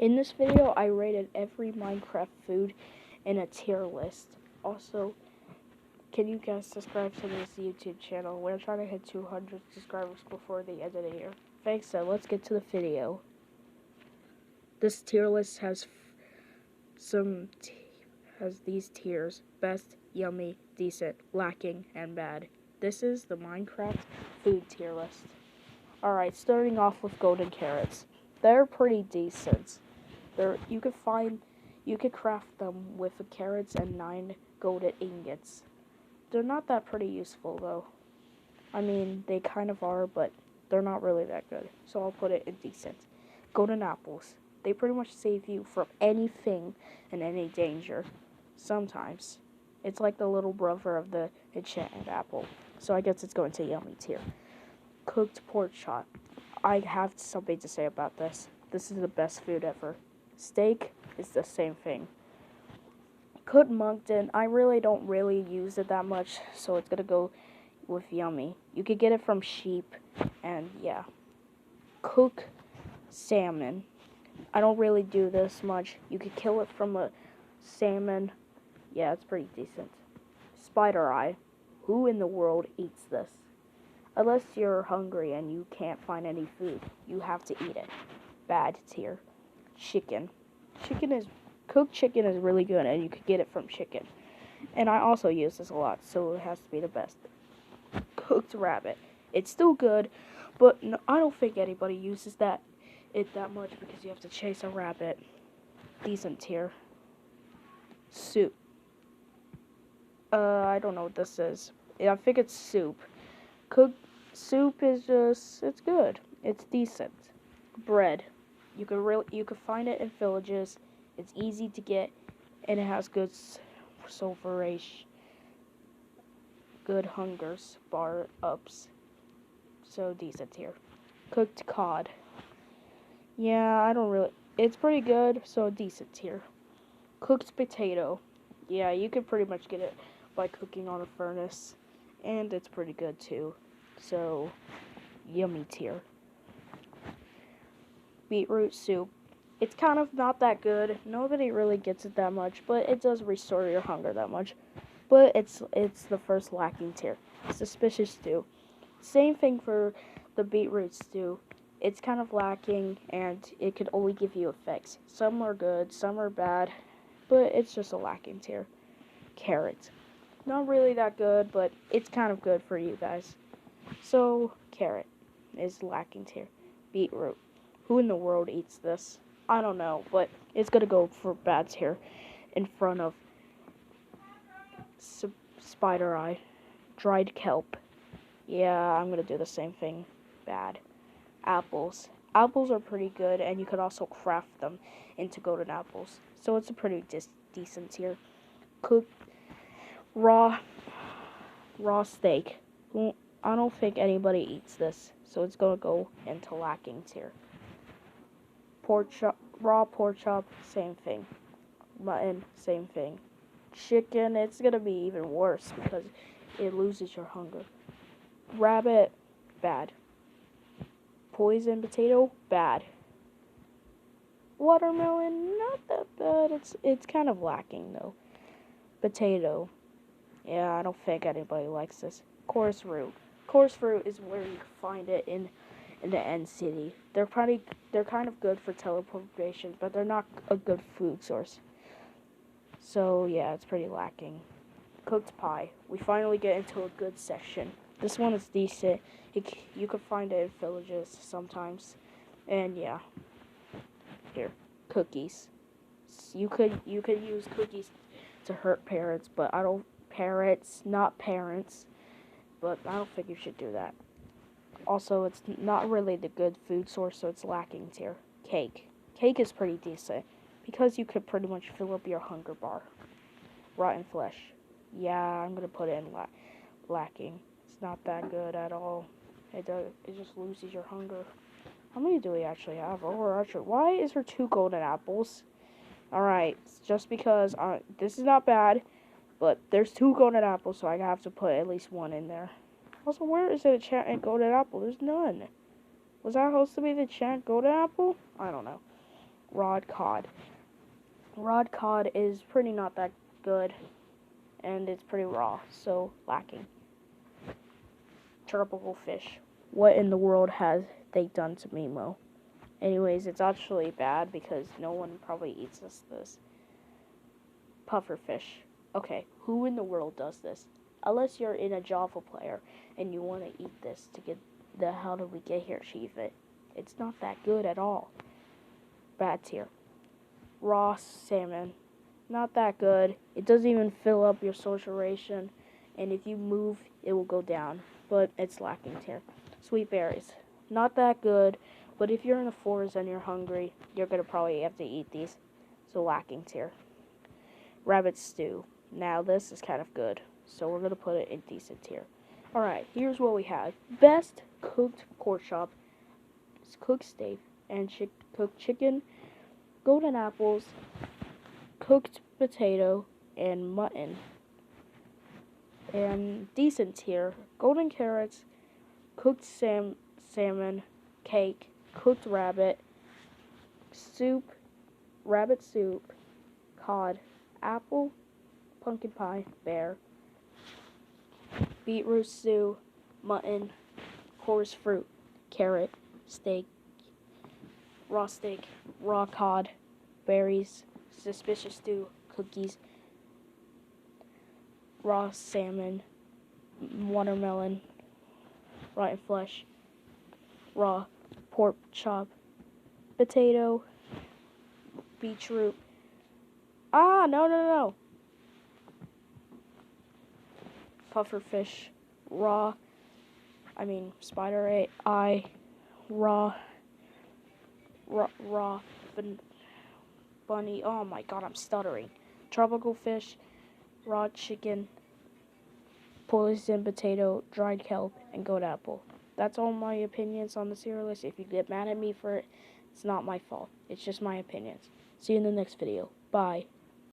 In this video, I rated every Minecraft food in a tier list. Also, can you guys subscribe to this YouTube channel? We're trying to hit 200 subscribers before the end of the year. Thanks, so let's get to the video. This tier list has these tiers: best, yummy, decent, lacking, and bad. This is the Minecraft food tier list. Alright, starting off with golden carrots. They're pretty decent. You could craft them with carrots and 9 golden ingots. They're not that pretty useful though. I mean, they kind of are, but they're not really that good. So I'll put it in decent. Golden apples. They pretty much save you from anything and any danger. Sometimes. It's like the little brother of the enchanted apple. So I guess it's going to yummy tier. Cooked pork chop. I have something to say about this. This is the best food ever. Steak is the same thing. Cooked monkton, I really don't use it that much, so it's gonna go with yummy. You could get it from sheep, and yeah. Cook salmon. I don't really do this much. You could kill it from a salmon. Yeah, it's pretty decent. Spider eye. Who in the world eats this? Unless you're hungry and you can't find any food, you have to eat it. Bad tier. Chicken. Cooked chicken is really good, and you could get it from chicken. And I also use this a lot, so it has to be the best. Cooked rabbit. It's still good, but no, I don't think anybody uses it that much because you have to chase a rabbit. Decent tier. Soup. I don't know what this is. I think it's soup. Cooked soup is it's good. It's decent. Bread. You could find it in villages. It's easy to get, and it has good sulfuration, good hunger bar ups. So decent here. Cooked cod. Yeah, I don't really. It's pretty good, so decent here. Cooked potato. Yeah, you could pretty much get it by cooking on a furnace, and it's pretty good too. So yummy tier. Beetroot soup. It's kind of not that good. Nobody really gets it that much, but it does restore your hunger that much. But it's the first lacking tier. Suspicious stew. Same thing for the beetroot stew. It's kind of lacking, and it could only give you effects. Some are good, some are bad, but it's just a lacking tier. Carrot. Not really that good, but it's kind of good for you guys. So, carrot is lacking tier. Beetroot. Who in the world eats this? I don't know, but it's gonna go for bad tier in front of spider eye. Dried kelp. Yeah, I'm gonna do the same thing. Bad. Apples. Apples are pretty good, and you could also craft them into golden apples. So it's a pretty decent tier. Cooked raw steak. I don't think anybody eats this, so it's gonna go into lacking tier. Raw pork chop, same thing. Mutton, same thing. Chicken, it's gonna be even worse because it loses your hunger. Rabbit, bad. Poison potato, bad. Watermelon, not that bad. It's kind of lacking though. Potato, yeah, I don't think anybody likes this. Chorus root. Chorus root is where you find it in the end city. They're kind of good for teleportation, but they're not a good food source. So yeah, it's pretty lacking. Cooked pie. We finally get into a good section. This one is decent. You could find it in villages sometimes, and yeah. Here, cookies. You could use cookies to hurt parrots, but I don't not parents. But I don't think you should do that. Also, it's not really the good food source, so it's lacking tier. Cake. Cake is pretty decent because you could pretty much fill up your hunger bar. Rotten flesh. Yeah, I'm gonna put it in lacking. It's not that good at all. It just loses your hunger. How many do we actually have? Oh, actually, why is there 2 golden apples? Alright, just because this is not bad, but there's 2 golden apples, so I have to put at least 1 in there. Also, where is it a golden apple? There's none. Was that supposed to be the golden apple? I don't know. Rod cod. Rod cod is pretty not that good, and it's pretty raw, so lacking. Tropical fish. What in the world has they done to Mimo? Anyways, it's actually bad because no one probably eats this. Puffer fish. Okay, who in the world does this? Unless you're in a Java player and you want to eat this to get the how did we get here achievement. It's not that good at all. Bad tier. Raw salmon. Not that good. It doesn't even fill up your social ration, and if you move, it will go down, but it's lacking tier. Sweet berries. Not that good, but if you're in the forest and you're hungry, you're going to probably have to eat these, so lacking tier. Rabbit stew. Now this is kind of good, so we're going to put it in decent tier. Alright, here's what we have. Best cooked pork chop, cooked steak, and cooked chicken, golden apples, cooked potato, and mutton. And decent tier, golden carrots, cooked salmon, cake, cooked rabbit, soup, rabbit soup, cod, apple, pumpkin pie, bear, beetroot stew, mutton, coarse fruit, carrot, steak, raw cod, berries, suspicious stew, cookies, raw salmon, watermelon, rotten flesh, raw pork chop, potato, beetroot. No. Puffer fish, spider eye, raw bunny. Oh my god, I'm stuttering. Tropical fish, raw chicken, poison potato, dried kelp, and goat apple. That's all my opinions on the cereal list. If you get mad at me for it, it's not my fault. It's just my opinions. See you in the next video. Bye.